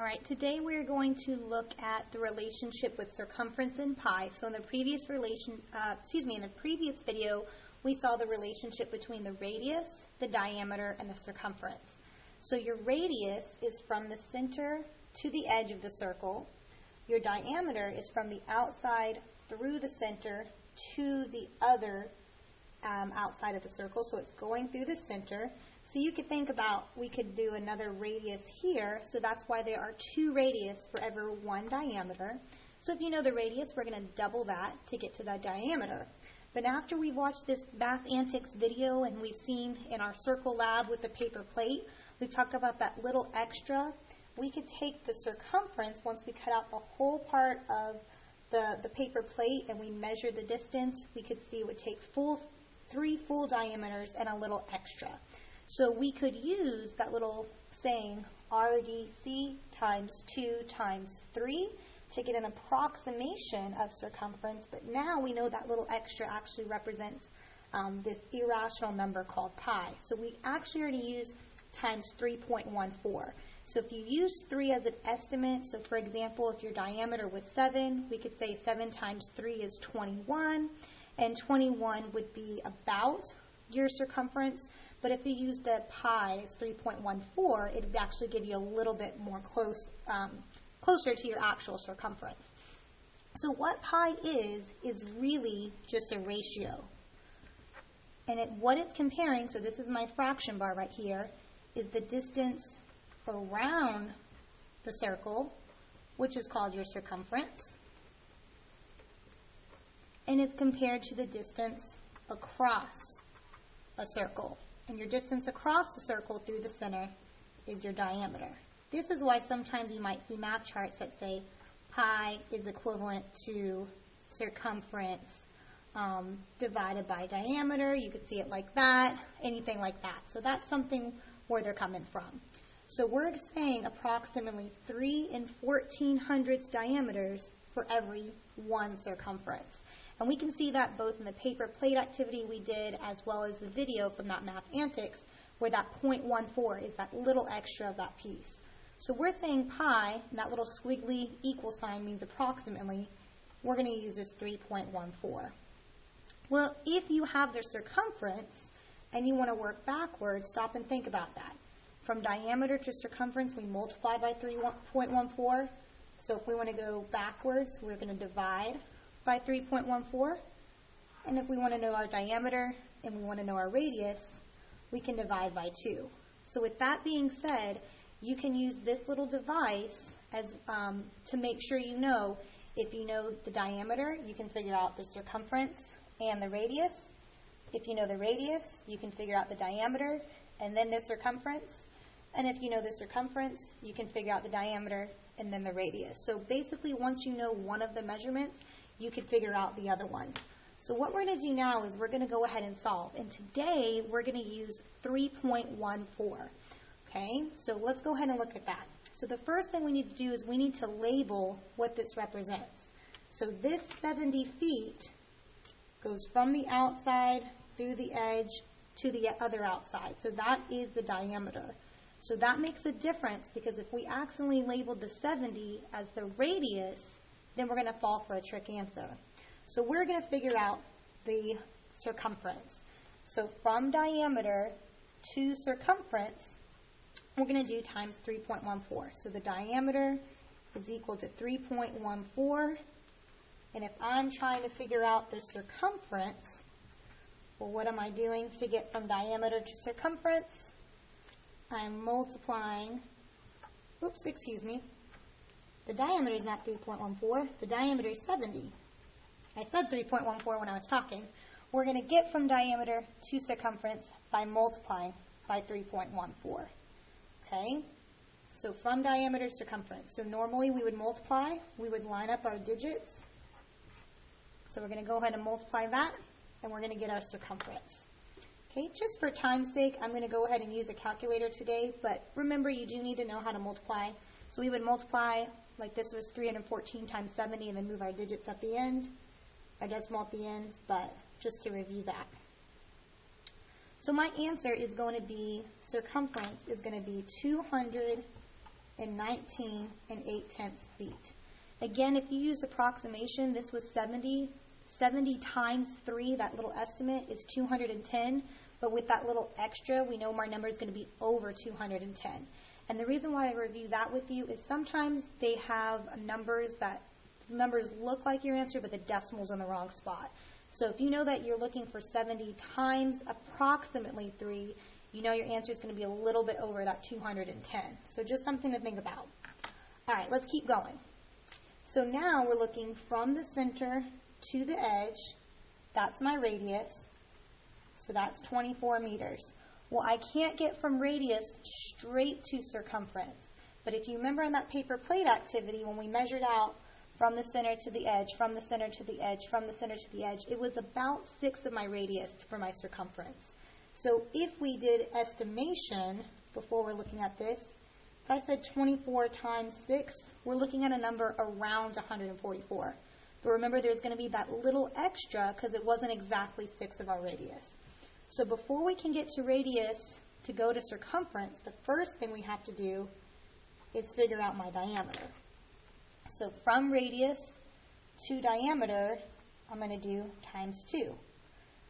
All right, today we're going to look at the relationship with circumference and pi. So in the previous video, we saw the relationship between the radius, the diameter, and the circumference. So your radius is from the center to the edge of the circle. Your diameter is from the outside through the center to the other outside of the circle, so it's going through the center. So you could think about, we could do another radius here, so that's why there are two radius for every one diameter. So if you know the radius, we're going to double that to get to the diameter. But after we've watched this math antics video and we've seen in our circle lab with the paper plate, we've talked about that little extra. We could take the circumference, once we cut out the whole part of the paper plate and we measure the distance, we could see it would take three full diameters and a little extra. So we could use that little saying, RDC times 2 times 3, to get an approximation of circumference, but now we know that little extra actually represents this irrational number called pi. So we actually already use times 3.14. So if you use 3 as an estimate, so for example, if your diameter was 7, we could say 7 times 3 is 21, and 21 would be about your circumference. But if you use the pi as 3.14, it would actually give you a little bit more closer to your actual circumference. So what pi is really just a ratio. And what it's comparing, so this is my fraction bar right here, is the distance around the circle, which is called your circumference. And it's compared to the distance across a circle. And your distance across the circle through the center is your diameter. This is why sometimes you might see math charts that say pi is equivalent to circumference divided by diameter. You could see it like that, anything like that. So that's something where they're coming from. So we're saying approximately 3 1400 diameters for every one circumference. And we can see that both in the paper plate activity we did as well as the video from that math antics, where that 0.14 is that little extra of that piece. So we're saying pi, and that little squiggly equal sign means approximately, we're going to use this 3.14. Well, if you have the circumference and you want to work backwards, stop and think about that. From diameter to circumference, we multiply by 3.14. So if we want to go backwards, we're going to divide by 3.14. And if we want to know our diameter and we want to know our radius, we can divide by 2. So with that being said, you can use this little device as to make sure you know. If you know the diameter, you can figure out the circumference and the radius. If you know the radius, you can figure out the diameter and then the circumference. And if you know the circumference, you can figure out the diameter and then the radius. So basically, once you know one of the measurements, you could figure out the other one. So what we're going to do now is we're going to go ahead and solve. And today, we're going to use 3.14. Okay, so let's go ahead and look at that. So the first thing we need to do is we need to label what this represents. So this 70 feet goes from the outside through the edge to the other outside. So that is the diameter. So that makes a difference, because if we accidentally labeled the 70 as the radius, then we're going to fall for a trick answer. So we're going to figure out the circumference. So from diameter to circumference, we're going to do times 3.14. So the diameter is equal to 3.14. And if I'm trying to figure out the circumference, well, what am I doing to get from diameter to circumference? I'm multiplying, the diameter is not 3.14, the diameter is 70. I said 3.14 when I was talking. We're going to get from diameter to circumference by multiplying by 3.14. Okay? So from diameter to circumference. So normally we would multiply, we would line up our digits. So we're going to go ahead and multiply that, and we're going to get our circumference. Okay, just for time's sake, I'm going to go ahead and use a calculator today, but remember, you do need to know how to multiply. So we would multiply, like this was 314 times 70, and then move our digits at the end, our decimal at the end, but just to review that. So my answer is going to be, circumference is going to be 200 and 19 8/10 feet. Again, if you use approximation, this was 70. 70 times 3, that little estimate, is 210. But with that little extra, we know our number is going to be over 210. And the reason why I review that with you is sometimes they have numbers that look like your answer, but the decimal's in the wrong spot. So if you know that you're looking for 70 times approximately 3, you know your answer is going to be a little bit over that 210. So just something to think about. All right, let's keep going. So now we're looking from the center to the edge. That's my radius. So that's 24 meters. Well, I can't get from radius straight to circumference. But if you remember in that paper plate activity, when we measured out from the center to the edge, from the center to the edge, from the center to the edge, it was about 6 of my radius for my circumference. So if we did estimation before we're looking at this, if I said 24 times 6, we're looking at a number around 144. But remember, there's going to be that little extra because it wasn't exactly 6 of our radius. So before we can get to radius to go to circumference, the first thing we have to do is figure out my diameter. So from radius to diameter, I'm going to do times 2.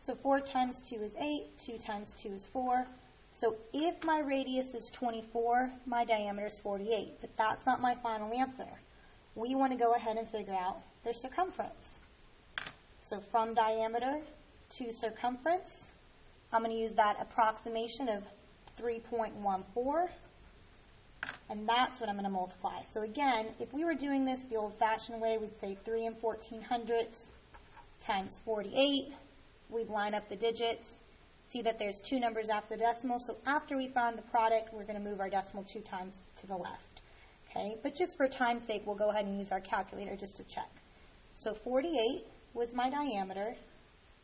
So 4 times 2 is 8, 2 times 2 is 4. So if my radius is 24, my diameter is 48. But that's not my final answer. We want to go ahead and figure out their circumference. So from diameter to circumference, I'm going to use that approximation of 3.14. And that's what I'm going to multiply. So again, if we were doing this the old-fashioned way, we'd say 3 1400 times 48. We'd line up the digits, see that there's 2 numbers after the decimal. So after we found the product, we're going to move our decimal 2 times to the left. Okay? But just for time's sake, we'll go ahead and use our calculator just to check. So 48 was my diameter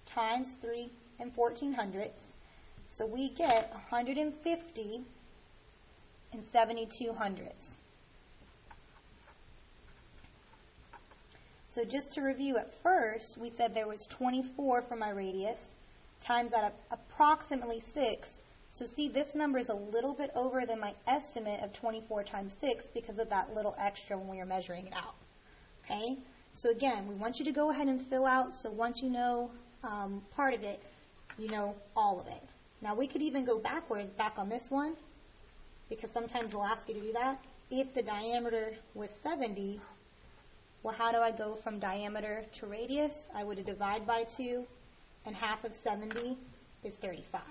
times 3 1400. So we get 150 72/100. So just to review at first, we said there was 24 for my radius times that approximately 6. So see, this number is a little bit over than my estimate of 24 times 6 because of that little extra when we were measuring it out. Okay? So again, we want you to go ahead and fill out, so once you know part of it, you know all of it. Now we could even go backwards, back on this one, because sometimes they'll ask you to do that. If the diameter was 70, well, how do I go from diameter to radius? I would divide by 2, and half of 70 is 35.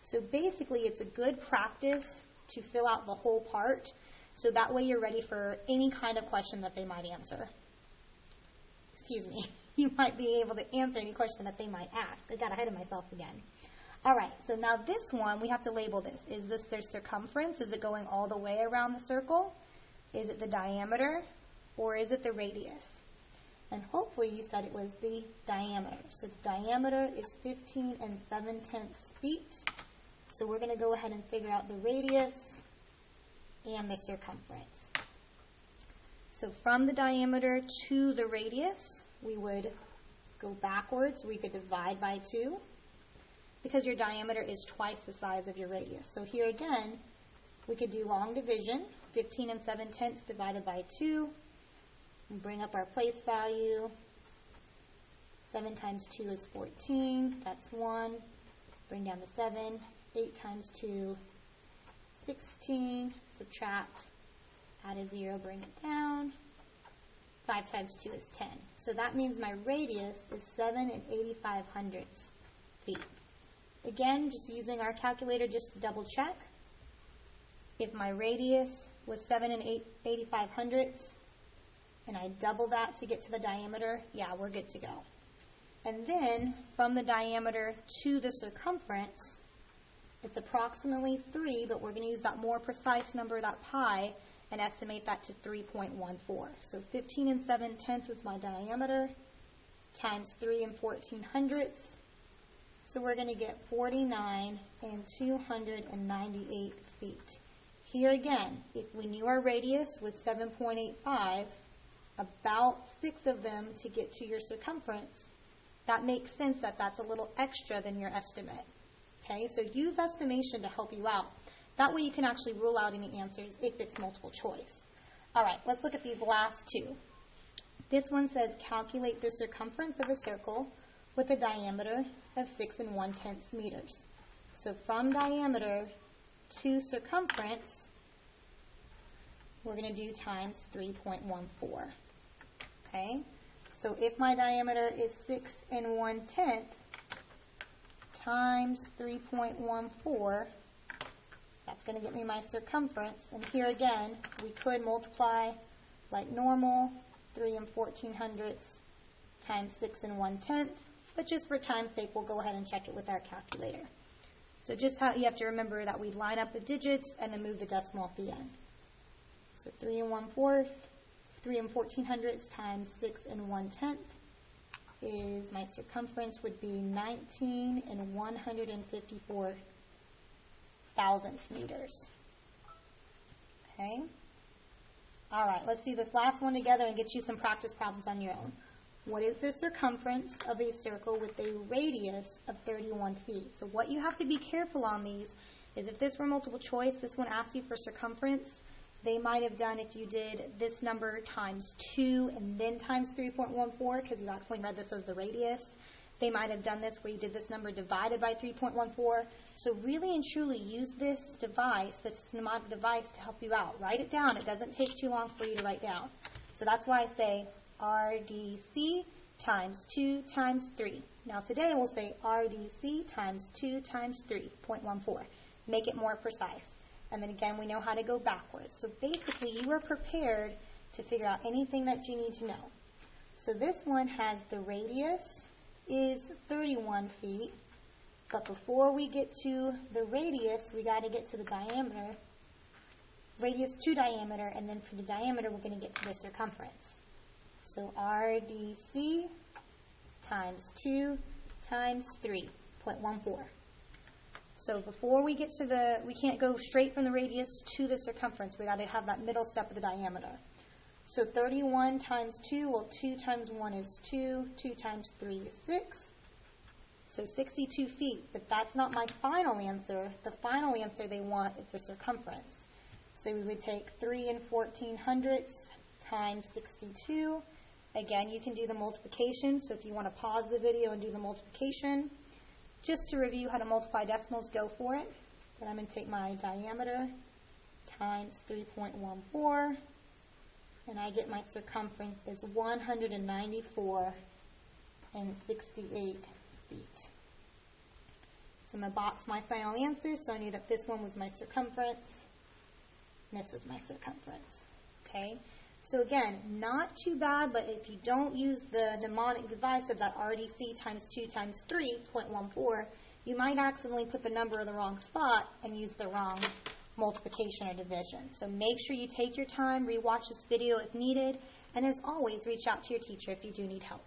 So basically, it's a good practice to fill out the whole part, so that way you're ready for any kind of question that they might answer. Excuse me. You might be able to answer any question that they might ask. I got ahead of myself again. All right, so now this one, we have to label this. Is this their circumference? Is it going all the way around the circle? Is it the diameter? Or is it the radius? And hopefully you said it was the diameter. So the diameter is 15 7/10 feet. So we're going to go ahead and figure out the radius and the circumference. So from the diameter to the radius, we would go backwards. We could divide by 2. Because your diameter is twice the size of your radius. So here again, we could do long division, 15 7/10 divided by 2, and bring up our place value. 7 times 2 is 14, that's 1. Bring down the 7, 8 times 2, 16, subtract, add a 0, bring it down. 5 times 2 is 10. So that means my radius is 7 85/100 feet. Again, just using our calculator just to double check. If my radius was 7 85/100 and I double that to get to the diameter, yeah, we're good to go. And then from the diameter to the circumference, it's approximately 3, but we're going to use that more precise number, that pi, and estimate that to 3.14. So 15 7/10 is my diameter times 3 1400. So we're going to get 49 298 feet. Here again, if we knew our radius was 7.85, about 6 of them to get to your circumference, that makes sense that that's a little extra than your estimate. Okay, so use estimation to help you out. That way you can actually rule out any answers if it's multiple choice. All right, let's look at these last two. This one says calculate the circumference of a circle with a diameter of 6 1/10 meters. So from diameter to circumference, we're going to do times 3.14. Okay? So if my diameter is 6 1/10 times 3.14, that's going to get me my circumference. And here again, we could multiply like normal, 3 1400ths times 6 1/10. But just for time's sake, we'll go ahead and check it with our calculator. So just how you have to remember that we line up the digits and then move the decimal at the end. So 3 1/4, 3 1400ths times 6 1/10 is my circumference would be 19 154 thousandths meters. Okay. All right, let's do this last one together and get you some practice problems on your own. What is the circumference of a circle with a radius of 31 feet? So what you have to be careful on these is if this were multiple choice, this one asks you for circumference. They might have done if you did this number times 2 and then times 3.14 because you actually read this as the radius. They might have done this where you did this number divided by 3.14. So really and truly use this device, this mnemonic device, to help you out. Write it down. It doesn't take too long for you to write down. So that's why I say RDC times 2 times 3. Now today we'll say RDC times 2 times 3.14. Make it more precise. And then again, we know how to go backwards. So basically, you are prepared to figure out anything that you need to know. So this one has the radius is 31 feet. But before we get to the radius, we got to get to the diameter. Radius to diameter, and then for the diameter, we're going to get to the circumference. So RDC times 2 times 3.14. So before we get to we can't go straight from the radius to the circumference. We got to have that middle step of the diameter. So 31 times 2, well, 2 times 1 is 2, 2 times 3 is 6. So 62 feet, but that's not my final answer. The final answer they want is the circumference. So we would take 3 1400ths times 62. Again, you can do the multiplication. So if you want to pause the video and do the multiplication, just to review how to multiply decimals, go for it. But I'm going to take my diameter times 3.14, and I get my circumference is 194 68 feet. So I'm going to box my final answer, so I knew that this one was my circumference, and this was my circumference. Okay? So again, not too bad, but if you don't use the mnemonic device of that RDC times 2 times 3.14, you might accidentally put the number in the wrong spot and use the wrong multiplication or division. So make sure you take your time, rewatch this video if needed, and as always, reach out to your teacher if you do need help.